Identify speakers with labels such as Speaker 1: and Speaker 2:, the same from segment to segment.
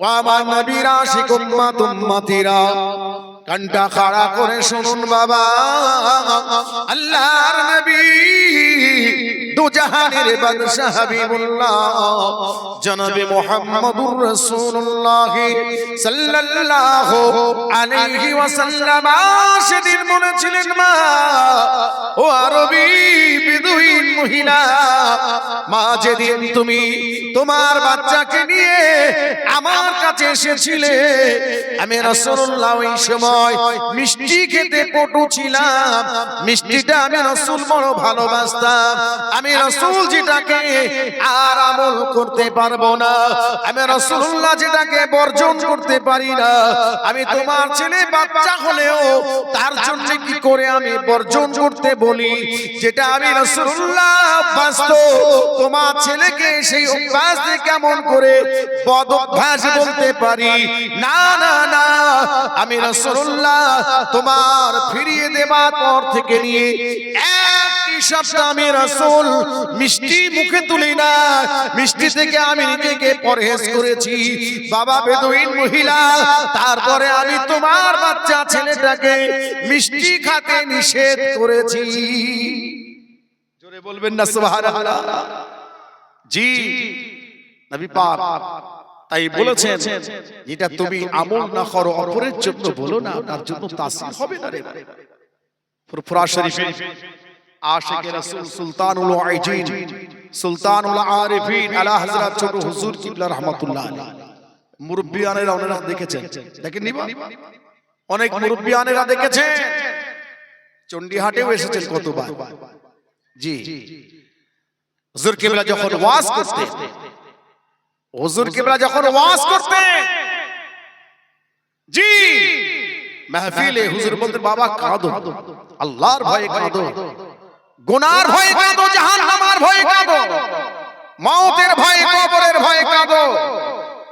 Speaker 1: ও আমার নবীর আশিক উম্মত উম্মতিরা, কানটা খাড়া করে শুনুন বাবা। আল্লাহর নবী দু জাহানের বাদশাহ হাবিবুল্লাহ জনাবে মুহাম্মদুর রাসূলুল্লাহ সাল্লাল্লাহু আলাইহি ওয়াসাল্লাম সেদিন বলেছিলেন, মা ও আরবী বিদুইন মহিলা, মা যেদিন তুমি তোমার বাচ্চাকে নিয়ে আমার কাছে এসেছিলে, আমি রাসূলুল্লাহ ওই সময় মিষ্টি খেতে পটু ছিলাম। মিষ্টিটা আমি রাসূল বড় ভালোবাসতাম। আমি রাসূল যেটাকে আর আমল করতে পারবো না, আমি রাসূলুল্লাহ যেটাকে বর্জন করতে পারি না, আমি তোমার ছেলে বাচ্চা হলেও তার জন্য কি করে আমি বর্জন করতে বলি, যেটা আমি রাসূলুল্লাহ অভ্যস্ত, তোমার ছেলেকে সেই অভ্যাস কেমন করে বদ অভ্যাস বলতে পারি? না না না, আমি রাসূলুল্লাহ তোমার ফিরিয়ে দেবার পর থেকে নিয়ে একই সপ্তাহ আমি রাসূল মিষ্টি মুখে তুলি না, মিষ্টি থেকে আমি নিজেকে পরহেজ করেছি। বাবা বেদুইন মহিলা, তারপরে আমি তোমার বাচ্চা ছেলেটাকে মিষ্টি খেতে নিষেধ করেছি। জোরে বলবেন না সুবহানাল্লাহ। জি নবী পাক তাই বলেছেন, যেটা তুমি আমল না করো অপরের জন্য বলো না, তার জন্য তাসির হবে না রে। ফুরফুরা শরীফে আশিকে রাসূল সুলতানুল আইজিন সুলতানুল আরিফিন আলা হযরত ছোট হুজুর কিবলা রাহমাতুল্লাহ আলাইহি, মুরব্বিয়ানেরা ওনারা দেখেছেন, দেখেননি? অনেক মুরব্বিয়ানেরা দেখেছেন, চন্ডিহাটেও এসেছেন কতবার। জি হুজুর কিবলা যখন ওয়াজ করতেন, হুজুর কিবলা যখন ওয়াজ করতেন, জি মাহফিলে হুজুর বলতেন, বাবা কাঁদো, আল্লাহর ভয়ে কাঁদো, গুনার ভয়ে কাঁদো, জাহান্নামের ভয়ে কাঁদো, মওতের ভয়ে, কবরের ভয়ে কাঁদো।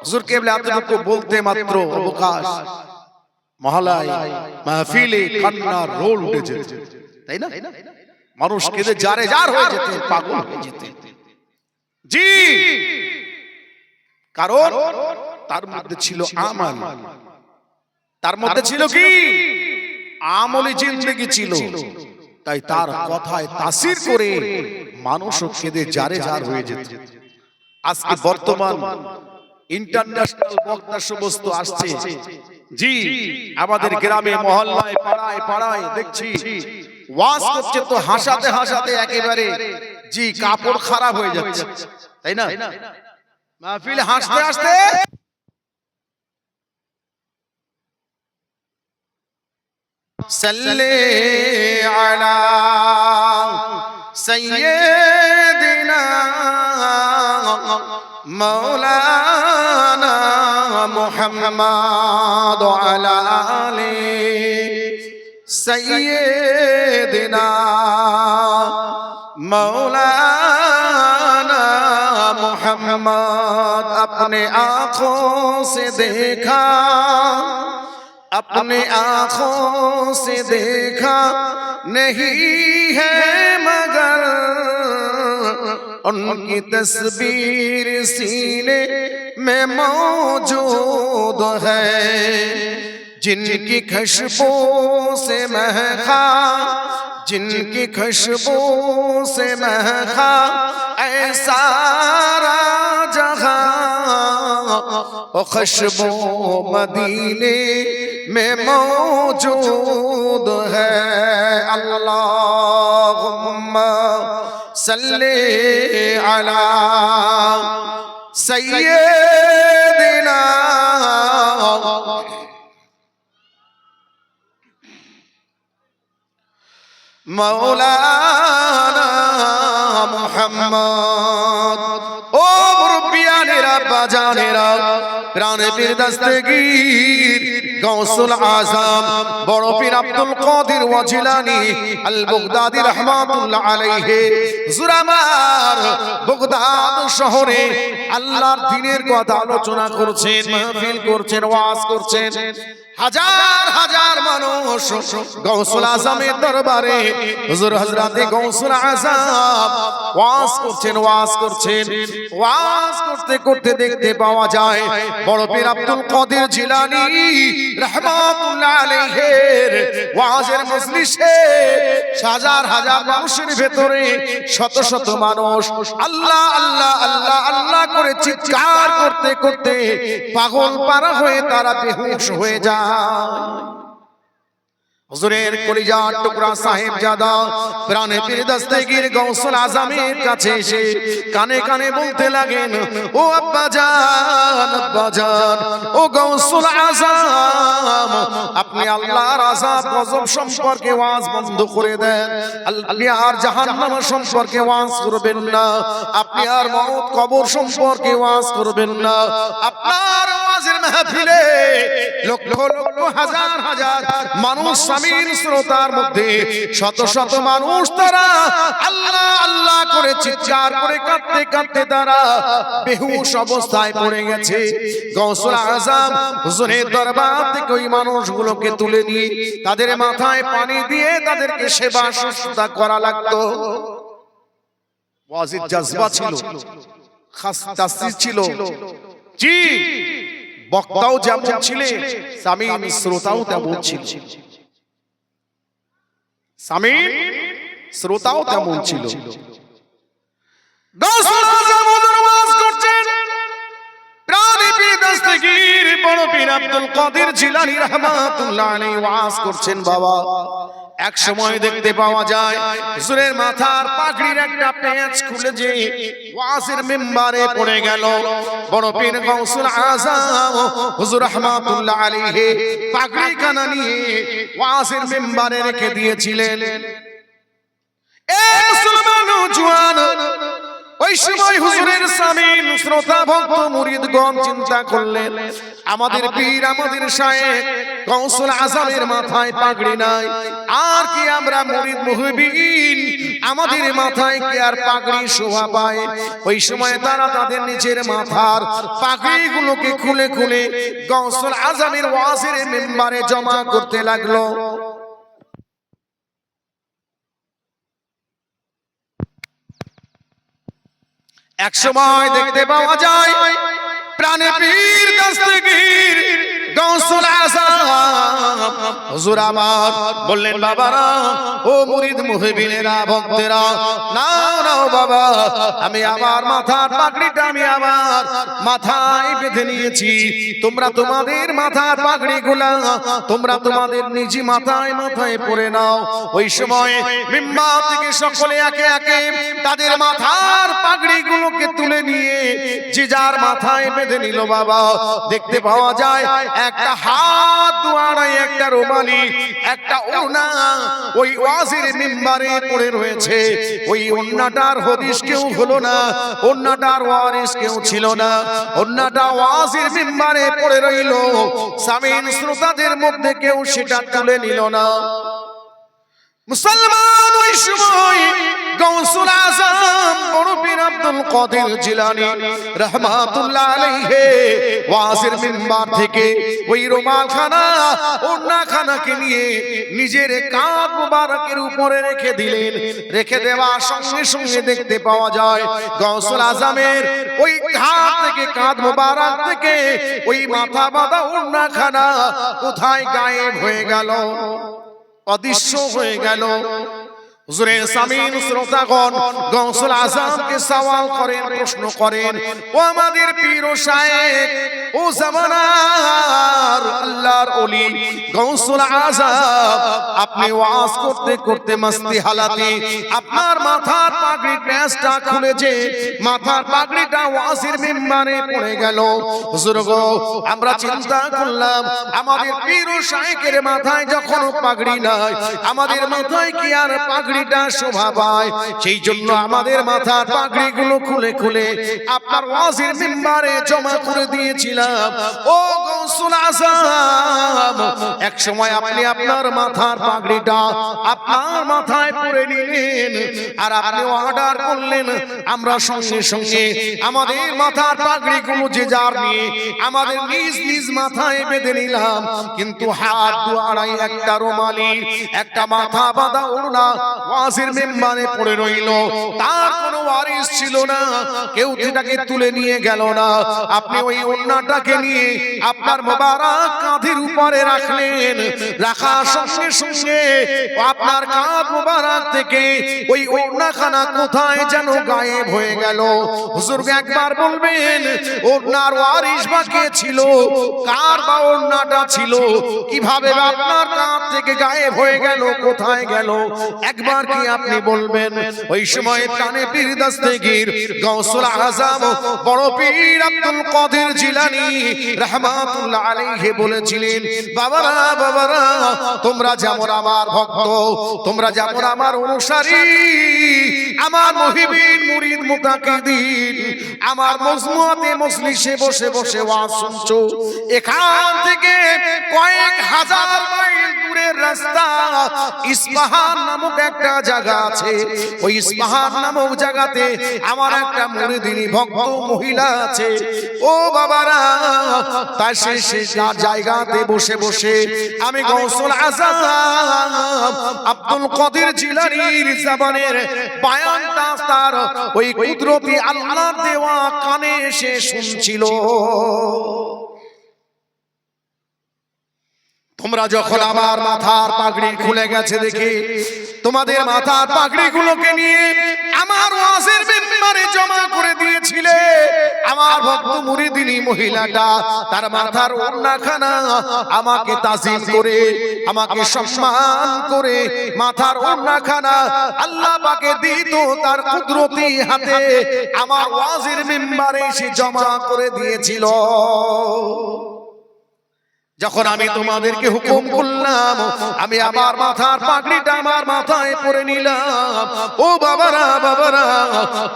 Speaker 1: হুজুর কিবলা এতটুকু বলতে মাত্র অবকাশ মহলায় মাহফিলে কান্নার রোল উঠে যেত, তাই না? মানুষ কেঁদে জারে জার হয়ে যেত, পাগল হয়ে যেত। জি কারণ তার মধ্যে ছিল আমল, তার মধ্যে ছিল কি আমলি জিন্দেগি ছিল, তাই তার কথায় তাসির করে মানুষও কেঁদে জারে জার হয়ে যেত। আজকে বর্তমান ইন্টারন্যাশনাল বক্তা সমস্ত আসছে, জি আমাদের গ্রামে মহল্লায় পাড়ায় পাড়ায় দেখছি ওয়াজ করছে, তো হাসাতে হাসাতে একেবারে জি কাপড় খারাপ হয়ে যাচ্ছে, তাই না? মাহফিল হাসতে হাসতে সাল্লি আলা সাইয়্যিদিনা মাওলানা মুহাম্মদ আলা আলি সাইয়্যিদিনা मौलाना मोहम्मद। अपने आँखों से देखा, अपने आँखों से देखा नहीं है मगर उनकी तस्वीर सीने में मौजूद है, जिनकी खुशबू से महका, जिनकी खुशबू से महका ऐसा जहां, वो खुशबू मदीने में मौजूद है। अल्लाहुम्मा सल्ली अला सय्यिदिना मौलाना मुहम्मद। ओ मुरब्बियानेरा बाजानेरा প্রাণে পীর দস্তগীর গাউসুল আযম বড় পীর আব্দুল কাদের ওয়াজিলানী আল বাগদাদী রাহমাতুল্লাহ আলাইহি হুজুর আমার বাগদাদ শহরে আল্লাহর দ্বীনের কথা আলোচনা করছেন, মাহফিল করছেন, ওয়াজ করছেন। হাজার হাজার হাজার মানুষ গৌসুল আজমের দরবারে হুজুর হযরতে গৌসুল আজম ওয়াজ করছেন ওয়াজ করতে করতে দেখতে পাওয়া যায় বড় পীর আব্দুল কাদের জিলানী রাহমাতুল্লাহ আলাইহির ওয়াজের মজলিসে হাজার হাজার মানুষের ভেতরে শত শত মানুষ আল্লাহ আল্লাহ আল্লাহ আল্লাহ করে চিৎকার করতে করতে পাগল পারা হয়ে তারা বেহুশ হয়ে যায়। হুজুরের কলিজার টুকরা সাহেবজাদা প্রাণে পীর দস্তগীর গৌসুল আজমের কাছে এসে কানে কানে বলতে লাগেন, ও আব্বাজান ও গৌসুল আজম, আপনি আল্লাহর আযাব গজব সম্পর্কে ওয়াজ বন্ধ করে দেন, আপনি আর জাহান্নাম সম্পর্কে ওয়াজ করবেন না, আপনি আর মওত কবর সম্পর্কে ওয়াজ করবেন না। আপনার ওয়াজের মাহফিলে লক্ষ লক্ষ হাজার হাজার মানুষ সামিল শ্রোতার মধ্যে শত শত মানুষ তারা আল্লাহ আল্লাহ করে চিৎকার করে কাঁদতে কাঁদতে তারা বেহুশ অবস্থায় পড়ে গেছে। গৌসুল আজম হুজুরের দরবার থেকে ওই মানুষগুলোকে তুলে নিয়ে তাদের মাথায় পানি দিয়ে তাদেরকে সেবা শুশ্রূষা করা লাগতো। ওয়াজিদ জজবা ছিল, খাস তাসদিদ ছিল, জি বক্তাও যেমন ছিলেন সামিন শ্রোতাও তেমন ছিল, সামিন শ্রোতাও তেমন ছিল। গৌসুল আজম ওয়াজ করছেন, প্রাণে পীর দস্তগীর বড় পীর আব্দুল কাদের জিলানী রাহমাতুল্লাহ আলাইহি ওয়াজ করছেন। বাবা এক সময় দেখতে পাওয়া যায় হুজুরের মাথার পাগড়ির একটা পেঁচ খুলে যে ওয়াজের মিম্বারে পড়ে গেল। বড় পীর গৌসুল আজম হুজুর রাহমাতুল্লাহ আলাইহি পাগড়ি কানা নিয়ে ওয়াজের মিম্বারে রেখে দিয়েছিলেন। এ মুসলমান জওয়ান, ওই সময় হুজুরের সামিন শ্রোতা ভক্ত মুরিদগণ চিন্তা করলেন, আমাদের পীর আমাদের শায়েখ গৌসুল আজমের মাথায় পাগড়ি নাই, আর কি আমরা মুরিদ মুহিবিন আমাদের মাথায় কি আর পাগড়ি শোভা পায়? ওই সময় তারা তাদের নিজের মাথার পাগড়িগুলোকে খুলে খুলে গৌসুল আজমের ওয়াজের মিম্বারে জমা করতে লাগলো। এক সময় দেখতে পাওয়া যায় প্রাণে পীর দস্তগীর গৌসুল আজম হুজুর আমার বললেন, বাবারা ও মুরিদ মুহিবিনেরা ভক্তেরা, নাও নাও বাবা, আমি আমার মাথার পাগড়িটা আমি আমার মাথায় বেঁধে নিয়েছি, তোমরা তোমাদের মাথার পাগড়িগুলা তোমরা তোমাদের নিজি মাথায় মাথায় পরে নাও। ওই সময় মিম্বার থেকে সকলে একে একে তাদের মাথার পাগড়িগুলোকে তুলে নিয়ে যে যার মাথায় বেঁধে নিল। বাবা দেখতে পাওয়া যায় একটা হাত দুয়ারায় একটা রুমালি একটা ওড়না ওই ওয়াজের মিম্বারে পড়ে রয়েছে। ওই ওড়নাটার হদিস কেউ হলো না, ওড়নাটার ওয়ারিস কেউ ছিল না, ওড়নাটা ওয়াজের মিম্বারে পড়ে রইল। সামিন শ্রোতাদের মধ্যে কেউ সেটা তুলে নিল না। মুসলমান ওই সময় গৌসুল আজম বড় পীর আব্দুল কাদের জিলানী রাহমাতুল্লাহ আলাইহি ওয়াজের মিম্বার থেকে ওই রুমালখানা ওড়নাখানাকে নিয়ে নিজের কাঁধ মুবারকের উপরে রেখে দিলেন। রেখে দেওয়ার সঙ্গে সঙ্গে দেখতে পাওয়া যায় গৌসুল আজমের ওই হাত থেকে কাঁধ মুবারক থেকে ওই মাথা বাঁধা ওড়নাখানা কোথায় গায়েব হয়ে গেল, অদৃশ্য হয়ে গেল। হুজুরের সামিন শ্রোতাগণ গৌসুল আজমকে সওয়াল করেন, প্রশ্ন করেন, ও আমাদের পীর ও শায়েখ ও জামানার আল্লাহর ওলি গৌসুল আজম, আপনি ওয়াজ করতে করতে মস্তি হালাতে আপনার মাথার পাগড়ির প্যাঁচটা খুলেছে, মাথার পাগড়িটা ওয়াজের মিম্বারে পড়ে গেল। হুজুর গো, আমরা চিন্তা করলাম আমাদের পীর ও শায়েখের মাথায় যখন পাগড়ি নাই, আমাদের মাথায় কি আর পাগড়ি পাগড়িটা শোভা পায়। সেই জন্য আমাদের মাথার পাগড়িগুলো খুলে খুলে আপনার ওয়াজের মিম্বারে জমা করে দিয়েছিলাম। ও গৌসুল আযম, এক সময় আপনি আপনার মাথার পাগড়িটা আপনার মাথায় পরে নিলেন, আর আপনি অর্ডার করলেন আমরা সঙ্গে সঙ্গে আমাদের মাথার পাগড়িগুলো যে যার নিয়ে আমাদের নিজ নিজ মাথায় বেঁধে নিলাম। কিন্তু হাত দুয়ারাই একটা রুমালি, একটা মাথা বাঁধা ওড়না ওয়াজের মেম্বারে পড়ে রইল। তার কোনো ওয়ারিস ছিল না, কেউ সেটাকে তুলে নিয়ে গেল না। আপনি ওই ওড়নাটাকে নিয়ে আপনার মোবারক কাঁধের উপরে রাখলেন। রাখার সঙ্গে সঙ্গে আপনার কাঁধ মোবারক থেকে ওই ওড়নাখানা কোথায় যেন গায়েব হয়ে গেল। হুজুরকে একবার বলবেন ওড়নার ওয়ারিস বা কে ছিল, কার বা ওড়নাটা ছিল, কিভাবে আপনার কাঁধ থেকে গায়েব হয়ে গেল, কোথায় গেল, একবার কি আপনি বলবেন? ওই সময় কানে পীর দস্তগীর গৌসুল আযম বড় পীর আব্দুল কাদের জিলানী রাহমাতুল্লাহ আলাইহি বলেছিলেন, বাবারা বাবারা, তোমরা যেমন আমার ভক্ত, তোমরা যেমন আমার অনুসারী, আমার মুহিবিন মুরিদ মুতাকিদিন, আমার মজমুআতে মজলিসে বসে বসে ওয়াজ শুনছো, এখান থেকে কয়েক হাজার মাইল দূরের রাস্তা ইস্পাহান নামক একটা জায়গা আছে। ওই ইস্পাহান নামক জায়গাতে আমার একটা মুরিদিনী ভক্ত মহিলা আছে। ও বাবারা, তাই সেই জায়গাতে বসে বসে আমি গৌসুল আযম আব্দুল কাদের জিলানীর জবানের বয়ানটা তার ওই কুদরতি আল্লাহর দেওয়া কানে এসে শুনছিল। তোমরা যখন আমার মাথার পাগড়ি খুলে গেছে দেখে তোমাদের মাথার পাগড়িগুলোকে নিয়ে আমার ওয়াজের মিম্বারে জমা করে দিয়েছিলে, আমার ভক্ত মুরিদিনী মহিলাটা তার মাথার ওড়নাখানা আমাকে তাজিম করে, আমাকে সম্মান করে মাথার ওড়নাখানা আল্লাহ পাকে দিত তার কুদরতি হাতে, আমার ওয়াজের মিম্বারে এসে জমা করে দিয়েছিল। যখন আমি তোমাদেরকে হুকুম করলাম, আমি আমার মাথার পাগড়িটা আমার মাথায় পরে নিলাম। ও বাবারা বাবারা,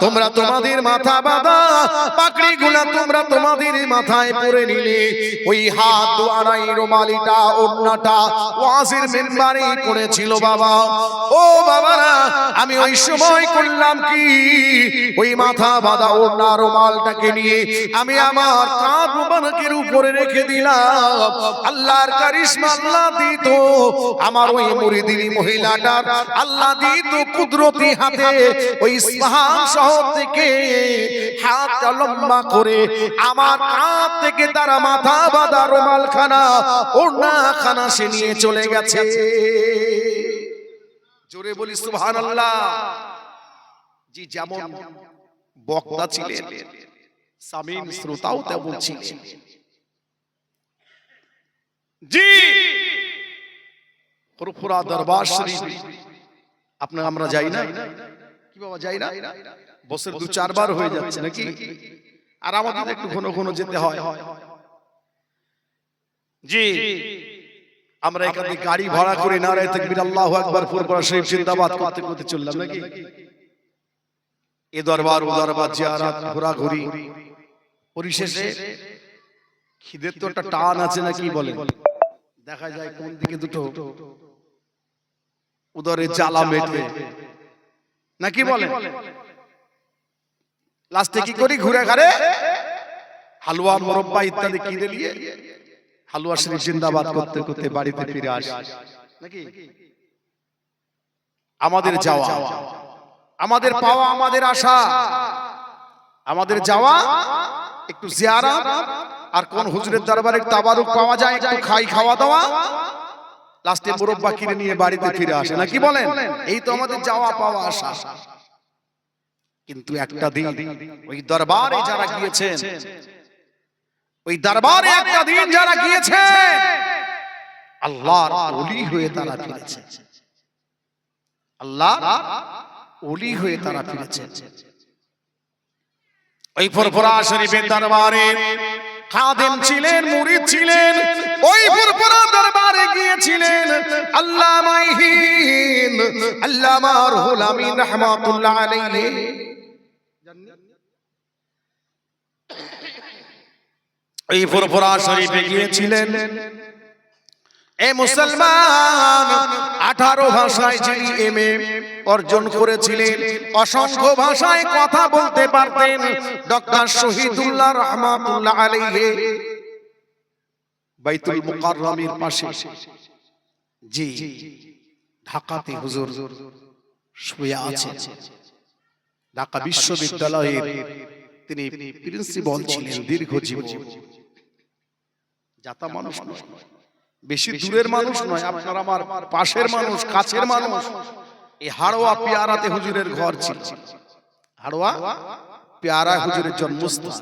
Speaker 1: তোমরা তোমাদের মাথা বাঁধা পাগড়িগুলা তোমরা তোমাদের মাথায় পরে নিলে, ওই হাত দুয়ারাই রুমালিটা ওড়নাটা ওয়াজের মিম্বারে পড়েছিল বাবা। ও বাবারা, আমি ওই সময় করলাম কি, ওই মাথা বাঁধা ওড়না রুমালটাকে নিয়ে আমি আমার কাঁধ মুবারকের উপরে রেখে দিলাম। আল্লাহর কারিশমা আল্লাহ দিত আমার ওই মুরিদিনী মহিলাটার, আল্লাহ দিত কুদরতি হাতে ওই ইস্পাহান শহর থেকে হাতটা লম্বা করে আমার কাঁধ থেকে তারা মাথা বাঁধা রুমালখানা ওড়নাখানা সে নিয়ে চলে গেছে। জোরে বলি সুবহানাল্লাহ। জি, যেমন বক্তা ছিলেন সামিন শ্রোতাও তেমন ছিলেন। জি, ফুরফুরা দরবার শরীফ আপনারা আমরা যাই না কি বাবা, যাই না? বছর 2-4 বার হয়ে যাচ্ছে নাকি, আর আমাদের একটু ঘন ঘন যেতে হয়। জি, আমরা এখান থেকে গাড়ি ভাড়া করে নারায়ে তাকবীর আল্লাহু আকবার ফুরফুরা শরীফ জিন্দাবাদ করতে করতে চললাম নাকি। এ দরবার ও দরবার জিয়ারত ঘোরাঘুরি, পরিশেষে খিদের তো একটা টান আছে না কি বলেন, দেখা যায় কোন দিকে দুটো উদরে জ্বালা মেটে নাকি বলেন। লাস্টে কি করি, ঘুরে ঘাড়ে হালুয়া মুরব্বা ইত্যাদি কিনে নিয়ে হালুয়া শরীফ জিন্দাবাদ করতে করতে বাড়িতে ফিরে আসি নাকি। আমাদের যাওয়া, আমাদের পাওয়া, আমাদের আশা, আমাদের যাওয়া একটু জিয়ারত, আর কোন হুজুরের দরবারে তাবারুক পাওয়া যায়, একটু খাই খাওয়া দাওয়া, লাস্টে মুরব্বা কিনে নিয়ে বাড়িতে ফিরে আসে নাকি বলেন। এই তো আমাদের যাওয়া পাওয়া আশা। কিন্তু একটা দিন ওই দরবারে যারা গিয়েছেন, ওই দরবারে একটা দিন যারা গিয়েছেন, আল্লাহর ওলি হয়ে তারা ফিরেছে, আল্লাহর ওলি হয়ে তারা ফিরেছে। ওই ফুরফুরা শরীফের দরবারে খাদেম ছিলেন, মুরিদ ছিলেন, ওই ফুরফুরা দরবারে গিয়েছিলেন আল্লামা হিন্দ আল্লামা রুহুল আমিন রাহমাতুল্লাহ আলাইহি। এই ফুরফুরা শরীফে গিয়েছিলেন। এ মুসলমান, 18 ভাষায় যিনি এমএ অর্জন করেছিলেন, অসংখ্য ভাষায় কথা বলতে পারতেন, ডক্টর শহীদুল্লাহ রহমাতুল্লাহ আলাইহি বাইতুল মুকাররমের পাশে, জি ঢাকাতে হুজুর শুয়ে আছেন। ঢাকা বিশ্ববিদ্যালয়ের তিনি প্রিন্সিপাল ছিলেন, দীর্ঘজীবী। জাতা মানুষ নয়, বেশি দূরের মানুষ নয়, আপনার আমার পাশের মানুষ, কাছের মানুষ। এই হাড়োয়া পেয়ারাতে হুজুরের ঘর ছিল। হাড়োয়া পেয়ারা হুজুরের জন্মস্থান।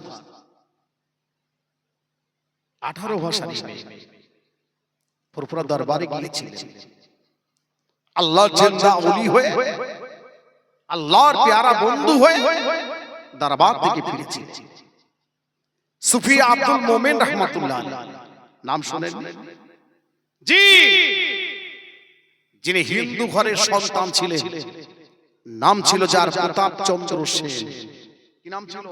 Speaker 1: 18 ভাষা ফুরফুরা দরবারে গিয়েছিলেন আল্লাহর জিন্দা ওলি হয়ে, আল্লাহর পেয়ারা বন্ধু হয়ে দরবার থেকে ফিরেছে। সুফি আব্দুল মোমেন রহমাতুল্লাহ নাম শুনেন? জি, যিনি হিন্দু ঘরের সন্তান ছিলেন, নাম ছিল যার প্রতাপ চন্দ্র সেন। কি নাম ছিল?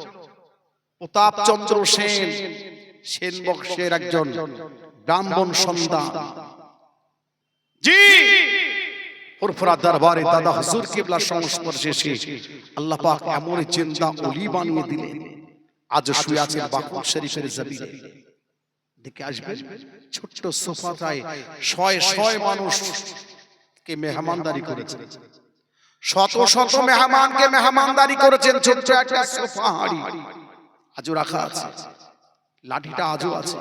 Speaker 1: প্রতাপ চন্দ্র সেন। সেন বংশের একজন ব্রাহ্মণ সন্তান। জি, ফুরফুরা দরবারে দাদা হুজুর কিবলার সংস্পর্শে এসে আল্লাহ পাক এমন জিন্দা ওলি বানিয়ে দিলেন, আজ শুয়ে আছেন বাকুর শরীফের জমিনে। দেখে আসবেন, ছোট্ট সোফাটায় শয় শয় মানুষকে মেহমানদারি করেছেন, শত শত মেহমানকে মেহমানদারি করেছেন। ছোট্ট একটা সোফা হাড়ি আজও রাখা আছে, লাঠিটা আজও আছে।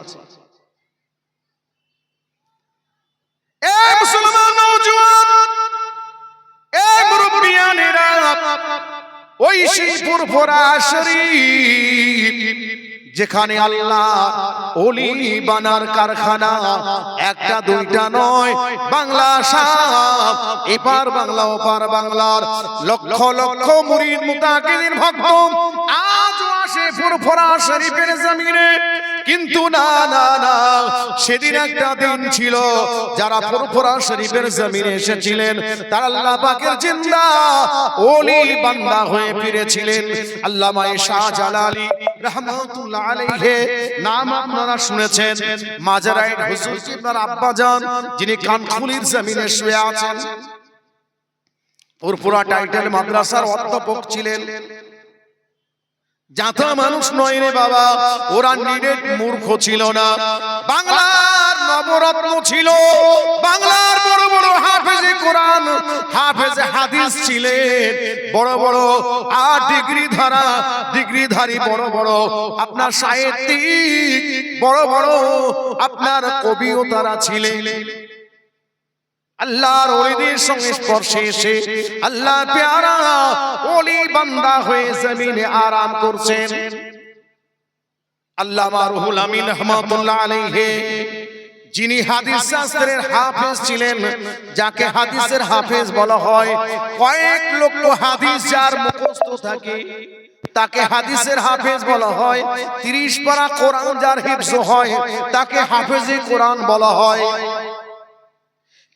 Speaker 1: এ মুসলমান নওজোয়ান, এ মুরব্বিয়ানেরা, ওই সেই ফুরফুরা শরীফ যেখানে আল্লাহ ওলি বানার কারখানা, একটা দুইটা নয়, বাংলা সাপ, এপার বাংলা ওপার বাংলার লক্ষ লক্ষ মুরিদ মুতাকিদিন ভক্ত আজও আসে ফুরফুরা শরীফের জমিনে। কিন্তু না না না, সেদিন একটা দিন ছিল যারা ফুরফুরা শরীফের জমিনে এসেছিলেন তারা আল্লাহ পাকের জিন্দা ওলি বান্দা হয়ে ফিরেছিলেন। আল্লামা শাহজালালী রাহমাতুল্লাহ আলাইহি নাম আপনারা শুনেছেন। মাজারাইট হুজুর কিবলার আব্বাজান যিনি কানখুলির জমিনে শুয়ে আছেন, ফুরফুরা টাইটেল মাদ্রাসার অধ্যাপক ছিলেন। জাতা মানুষ নয় রে বাবা, ওরা নিরেট মূর্খ ছিল না, বাংলার নবরত্ন ছিল, বাংলার বড় বড় হাফেজে কোরআন, হাফেজে হাদিস ছিলেন, বড় বড় আর ডিগ্রিধারী বড় বড় আপনার সাহিত্যিক, বড় বড় আপনার কবিও তারা ছিলেন। আল্লাহর ওলিদের সংস্পর্শে এসে আল্লাহ পেয়ারা ওলি বান্দা হয়ে জমিনে আরাম করছেন। আল্লামা রুহুল আমিন রাহমাতুল্লাহ আলাইহি যিনি হাদিস শাস্ত্রের হাফেজ ছিলেন, যাকে হাদিসের হাফেজ বলা হয়, কয়েক লক্ষ হাদিস যার মুখস্থ থাকে তাকে হাদিসের হাফেজ বলা হয়। 30 পারা কোরআন যার হিফজ হয় তাকে হাফেজে কোরআন বলা হয়।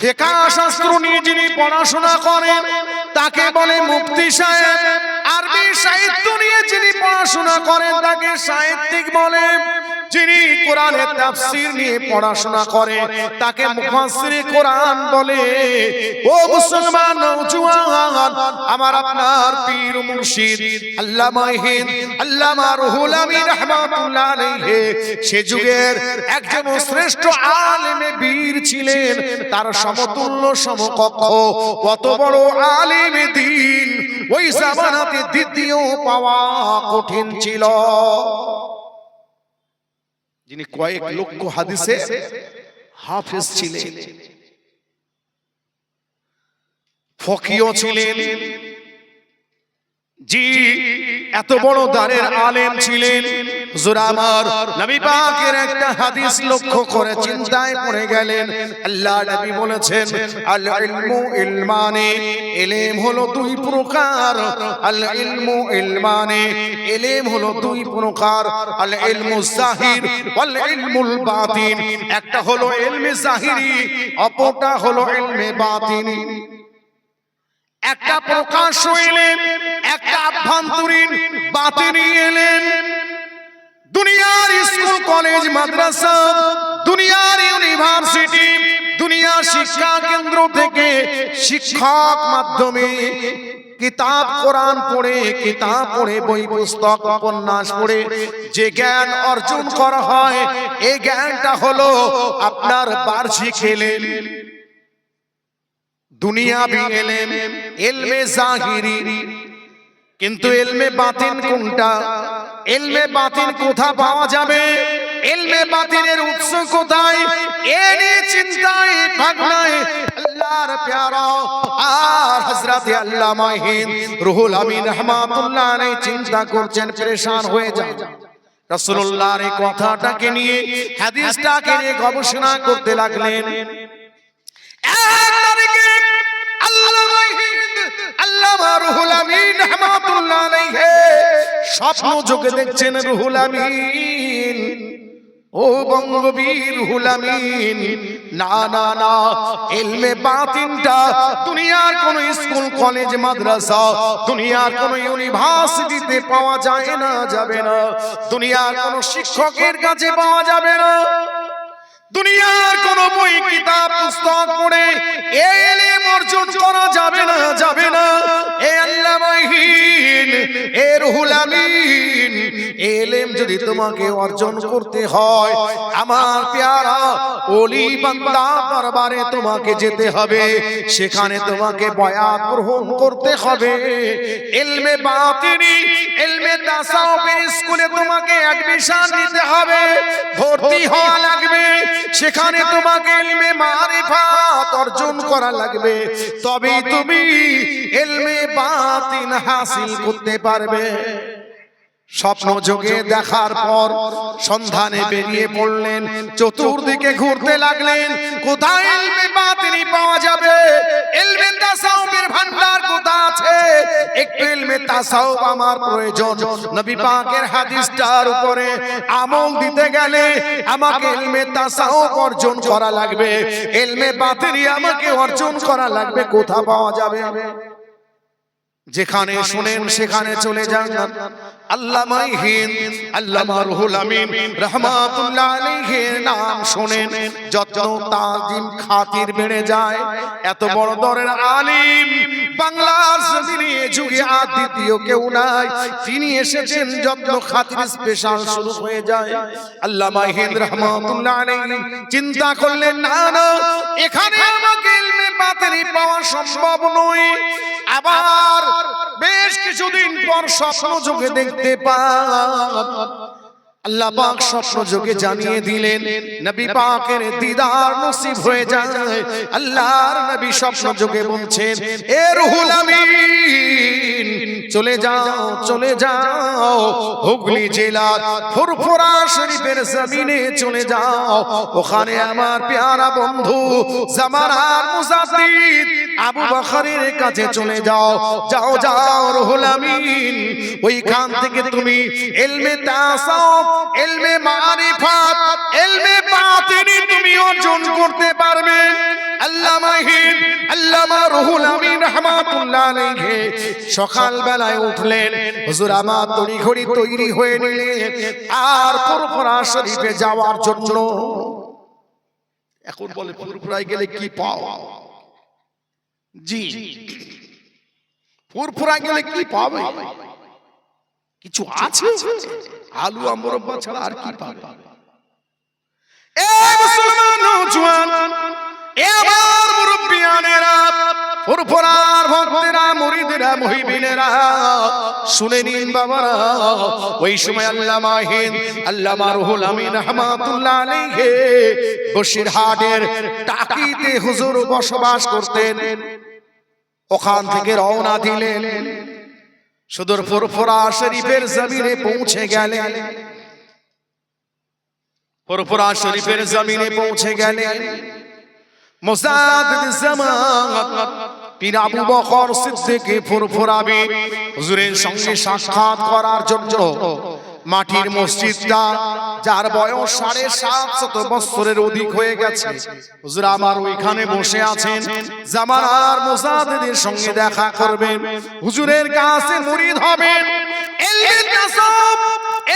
Speaker 1: ফিকহ শাস্ত্র নিয়ে যিনি পড়াশোনা করেন তাকে বলে মুফতি সাহেব। আরবি সাহিত্য নিয়ে যিনি পড়াশোনা করেন তাকে সাহিত্যিক বলে। যিনি কোরআনের তাফসীর নিয়ে পড়াশোনা করে তাকে মুফাসসিরে কোরআন বলে। ও মুসলমান নওজোয়ান, আমার আপনার পীর মুর্শিদ আল্লামা হিন্দ আল্লামা রুহুল আমিন রাহমাতুল্লাহ আলাইহি সে যুগের একজন শ্রেষ্ঠ আলেমে বীর ছিলেন। তার সমতুল্য সমকক্ষ কত বড় আলেমে দ্বীন ওই জামানাতে দ্বিতীয় পাওয়া কঠিন ছিল। যিনি কয়েক লক্ষ হাদিসে হাফেজ ছিলেন, ফকিহ ছিলেন, জি, এত বড় দারের আলেম ছিলেন হুজুর আমার। নবী পাকের একটা হাদিস লক্ষ্য করে চিন্তায় পড়ে গেলেন। আল্লাহ নবী বলেছেন, আল ইলমু ইলমানে, ইলম হলো দুই প্রকার। আল ইলমু ইলমানে, ইলম হলো দুই প্রকার। আল ইলমু জাহির ওয়াল ইলমুল বাতিন। একটা হলো ইলমে জাহিরি, অপরটা হলো ইলমে বাতিনি। একটা প্রকাশ্য ইলম, একটা আভ্যন্তরীণ বাতিনি ইলম। দুনিয়ার স্কুল কলেজ মাদ্রাসা, দুনিয়ার ইউনিভার্সিটি, দুনিয়ার শিক্ষা কেন্দ্র থেকে শিক্ষক মাধ্যমে কিতাব কোরআন পড়ে, কিতাব পড়ে, বই পুস্তক উপন্যাস পড়ে যে জ্ঞান অর্জন করা হয়, এই জ্ঞানটা হলো আপনার বার্ষিক ইলম, দুনিয়াবি ইলম, ইলমে জাহিরি। কিন্তু ইলমে বাতিন কোনটা? ইলমে বাতিন কোথা পাওয়া যাবে? ইলমে বাতিনের উৎস কোথায়? এই চিন্তায় ভাবনায় আল্লাহর প্যারা আর হযরত আল্লামা হিন্দ রুহুল আমিন রাহমাতুল্লাহ আলাইহি চিন্তা করছেন, পরেশান হয়ে যায়। রাসূলুল্লাহর এই কথাটাকে নিয়ে, হাদিসটাকে নিয়ে গবেষণা করতে লাগলেন। আল্লামা রুহুল আমিন রাহমাতুল্লাহ আলাইহি স্বপ্ন যোগে দেখছেন রুহুল আমিন, ও বঙ্গবীর রুহুল আমিন, না না না, ইলমে বাতিনটা দুনিয়ার কোন স্কুল কলেজ মাদ্রাসা, দুনিয়ার কোন ইউনিভার্সিটিতে পাওয়া যায় না, যাবে না। দুনিয়ার কোন শিক্ষকের কাছে পাওয়া যাবে না। দুনিয়ার কোন বই কিতাব পুস্তক পড়ে এই ইলম অর্জন করা যাবে না, যাবে না। এ আল্লামাহীন, এ রুহুল আমিন, ইলম যদি তোমাকে অর্জন করতে হয়, আমার প্যারা ওলি বান্দা দরবারে তোমাকে যেতে হবে, সেখানে তোমাকে বয়াত গ্রহণ করতে হবে। ইলমে বাতিনি, ইলমে তাসাউফের স্কুলে তোমাকে অ্যাডমিশন নিতে হবে, ভর্তি হওয়া লাগবে। সেখানে তোমাকে ইলমে মারিফাত অর্জন করা লাগবে, তবেই তুমি ইলমে বাতিন হাসিল করতে পারবে। স্বপ্ন যোগে দেখার পর সন্ধানে বেরিয়ে পড়লেন, চতুর্দিকে ঘুরতে লাগলেন, কোথায় ইলমে বাতিনি পাওয়া যাবে, ইলমে তাসাউফের ভান্ডার কোথায় আছে, একটু ইলমে তাসাউফ আমার প্রয়োজন। নবী পাকের হাদিসটার উপরে আমল দিতে গেলে আমাকে ইলমে তাসাউফ অর্জন করা লাগবে, ইলমে বাতিনি আমাকে অর্জন করা লাগবে। কোথায় পাওয়া যাবে? যেখানে শুনেন সেখানে চলে যান। আল্লামা হিন্দ, আল্লামা রুহুল আমিন রাহমাতুল্লাহ আলাইহির নাম শুনেন, যত তাজিম খাতির বেড়ে যায়। এত বড় দরের আলিম বাংলার জমিনে যুগে আর দ্বিতীয় কেউ নাই, তিনি এসেছেন, যত খাতির স্পেশাল শুরু হয়ে যায়। আল্লামা হিন্দ রাহমাতুল্লাহ আলাইহি চিন্তা করলেন, না না, এখানে আমাকে ইলমে বাতিনি পাওয়া সম্ভব নয়। আবার বেশ কিছুদিন পর স্বপ্ন যোগে দেখতে পান, আল্লাহ পাক স্বপ্ন যোগে জানিয়ে দিলেন, নবী পাকের দিদার নসিব হয়ে যায়। আল্লাহর নবী স্বপ্ন যোগে বলছেন, এ রুহুল আমিন, চলে যাও, চলে যাও, হুগলি জেলার ফুরফুরা শরীফের জমিনে চলে যাও। ওখানে আমার প্যারা বন্ধু জামানার মুজাদ্দিদ আবু বকরের কাছে চলে যাও। যাও যাও রুহুল আমিন, ওইখান থেকে তুমি ইলমে তাসাউফ, ইলমে মারিফাত, ইলমে বাতিনি তুমি অর্জন করতে পারবে। আল্লামা হিন্দ, আল্লামা রুহুল আমিন রাহমাতুল্লাহ আলাইহি সকাল বেলায় উঠলেন, হুজুর আমার তড়িঘড়ি তৈরি হয়ে নিলেন আর ফুরফুরা শরীফে যাওয়ার জন্য। এখন বলে ফুরফুরায় গেলে কি পাও? জি, ফুরফুরায় গেলে কি পাবে? কিছু আছে? আলু আমরব্বা ছাড়া আর কি পাবে? এ মুসলমান নওজোয়ান, এ আমার মুরব্বিয়ানেরা, ফুরফুরার ভক্তেরা, মুরিদেরা, মুহিবিনেরা, শুনে নিন বাবারা। ওই সময় আল্লামা হিন্দ, আল্লামা রুহুল আমিন রাহমাতুল্লাহ আলাইহি বসিরহাটের টাকিতে হুজুর বসবাস করতেন। ওখান থেকে রওনা দিলেন। সুদূর ফুরফুরা শরীফের জমিনে পৌঁছে গেলেন। ফুরফুরা শরীফের জমিনে পৌঁছে গেলেন। মুজাদ্দিদ জামান পীর আবু বকর সিদ্দিক ফুরফুরাবি হুজুরের সঙ্গে সাক্ষাৎ করার জন্য মাটির মসজিদটা, যার বয়স 750 বছরের অধিক হয়ে গেছে, হুজুর আমার ওইখানে বসে আছেন। জামান আর মুজাদ্দিদের সঙ্গে দেখা করবেন, হুজুরের কাছে মুরিদ হবেন, ইলমে তাসাউফ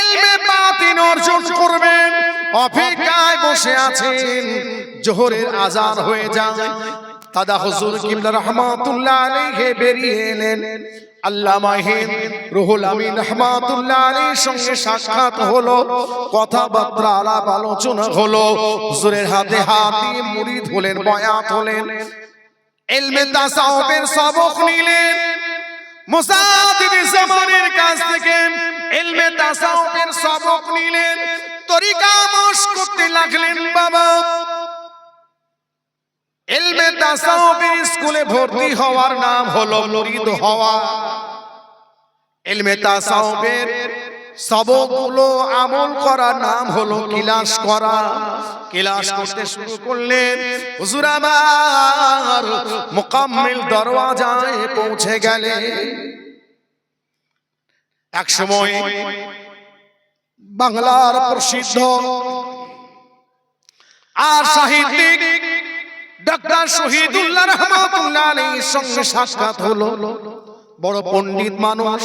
Speaker 1: ইলমে বাতিন অর্জন করবেন। অপেক্ষায় বসে আছেন। জোহরের আজান হয়ে যায়। দাদা হুজুর কিবলা রাহমাতুল্লাহ আলাইহি বেরিয়ে এলেন। আল্লামা হিন্দ রুহুল আমিন রাহমাতুল্লাহ আলাইহির সঙ্গে সাক্ষাৎ হলো, কথাবার্তা আলাপ আলোচনা হলো। হুজুরের হাতে হাত দিয়ে মুরিদ হলেন, বয়াত হলেন, ইলমে তাসাউফের সবক নিলেন। মুজাদ্দিদ জামানের কাছ থেকে ইলমে তাসাউফের সবক নিলেন, তরিকা মশক করতে লাগলেন। বাবা ইলমে তাসাউফের স্কুলে ভর্তি হওয়ার নাম হলো মুরিদ হওয়া। ইলমে তাসাউফের সবকগুলো আমল করার নাম হলো কিলাস করা। কিলাস করতে শুরু করলেন। হুজুর আমার মুকাম্মিল দরওয়াজায় পৌঁছে গেলেন। এক সময় বাংলার প্রসিদ্ধ আর সাহিত্যিক ডক্টর শহীদুল্লাহ রহমাতুল্লাহ আলাইহির সঙ্গে সাক্ষাৎ হলো। বড় পণ্ডিত মানুষ,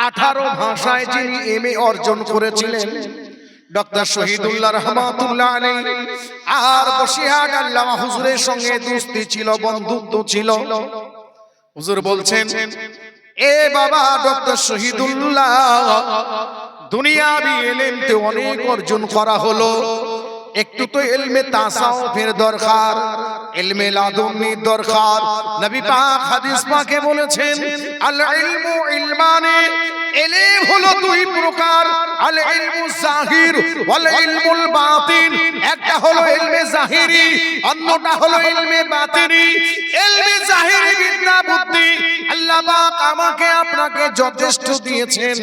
Speaker 1: 18 ভাষায় যিনি এমএ অর্জন করেছিলেন ডক্টর শহীদুল্লাহ রহমাতুল্লাহ আলাইহি। আর বসিরহাট আল্লামা হুজুরের সঙ্গে দোস্তি ছিল, বন্ধুত্ব ছিল। হুজুর বলছেন, এ বাবা ডক্টর শহীদুল্লাহ, দুনিয়াবি ইলমতে অনেক অর্জন করা হলো, একটু তো ইলমে তাসাউফের দরকার, ইলমে লাদুন্নির দরকার। নবী পাক হাদিস পাকে বলেছেন, আল ইলমু ইলমানে, ইলম হলো দুই প্রকার, আল ইলমু জাহির ওয়াল ইলমুল বাতিন। একটা হলো ইলমে জাহিরি, অন্যটা হলো ইলমে বাতিনি। ইলমে জাহিরি বিদ্যা বুদ্ধি আল্লাহ পাক আমাকে আপনাকে যথেষ্ট দিয়েছেন,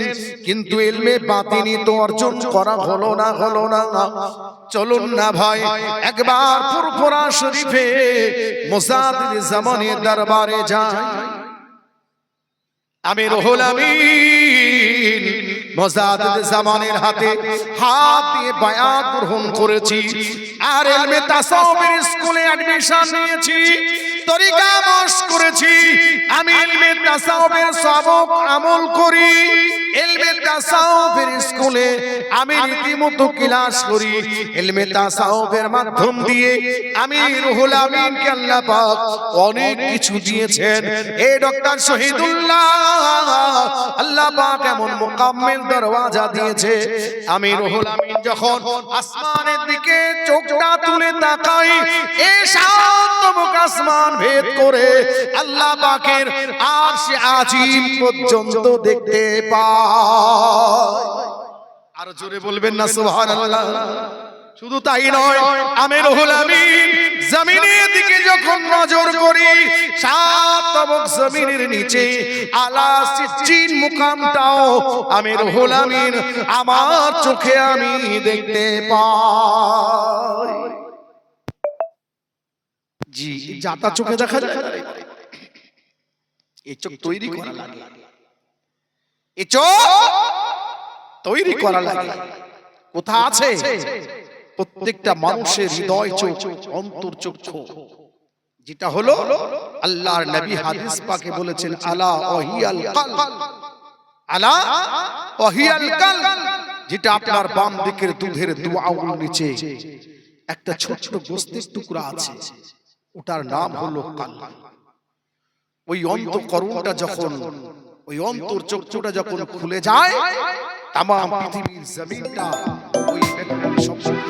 Speaker 1: কিন্তু ইলমে বাতিনি তো অর্জন করা হলো না। চলুন না ভাই একবার ফুরফুরা শরীফে মুজাদ্দিদ জামানের দরবারে যাই। আমি রুহুল আমিন মুজাদ্দিদ জামানের হাতে হাত দিয়ে বায়াত গ্রহণ করেছি, আর ইলমে তাসাউফের স্কুলে অ্যাডমিশন নিয়েছি, তরিকা মশক করেছি। আমি ইলমে তাসাউফের সবক আমল করি। ইলমে তাসাউফের স্কুলে আমি রীতিমতো ক্লাস করি। ইলমে তাসাউফের মাধ্যম দিয়ে আমি রুহুল আমিনকে আল্লাহ পাক অনেক কিছু দিয়েছেন। এই ডক্টর শহীদুল্লাহ আল্লাহ পাক এমন মুকাম্মিল দরওয়াজা দিয়েছে। আমি রুহুল আমিন যখন আসমানের দিকে চোখটা তুলে তাকাই, এই শান্তমুখ আসমান ভেদ করে আল্লাহ পাকের আরশ আজিম পর্যন্ত দেখতে পাই। আর জোরে বলবেন না সুবহানাল্লাহ। শুধু তাই নয়, আমি রুহুল আমিন জমিনের দিকে যখন নজর করি, সাত তবক জমিনের নিচে আলা সিজ্জিন মুকামটাও আমি রুহুল আমিন আমার চোখে আমি দেখতে পাই। জি, যাতা চোখে দেখা যায়, এই চোখ তৈরি করা লাগে, এই চোখ তৈরি করা লাগে। কোথা আছে? প্রত্যেকটা মানুষের হৃদয় চোখ, অন্তর চক্ষু, যেটা হলো আল্লাহর নবী হাদিস পাকে বলেছেন, আলা ওয়াহিয়াল কলব, আলা ওয়াহিয়াল কলব, যেটা আপনার বাম দিকের দুধের দুই আঙুল নিচে একটা ছোট্ট গোস্তের টুকরা আছে, ওটার নাম হলো কলব। ওই অন্তঃকরণটা যখন, ওই অন্তর চক্ষুটা যখন খুলে যায়, তামাম পৃথিবীর জমিনটা ওই ব্যক্তির সবচেয়ে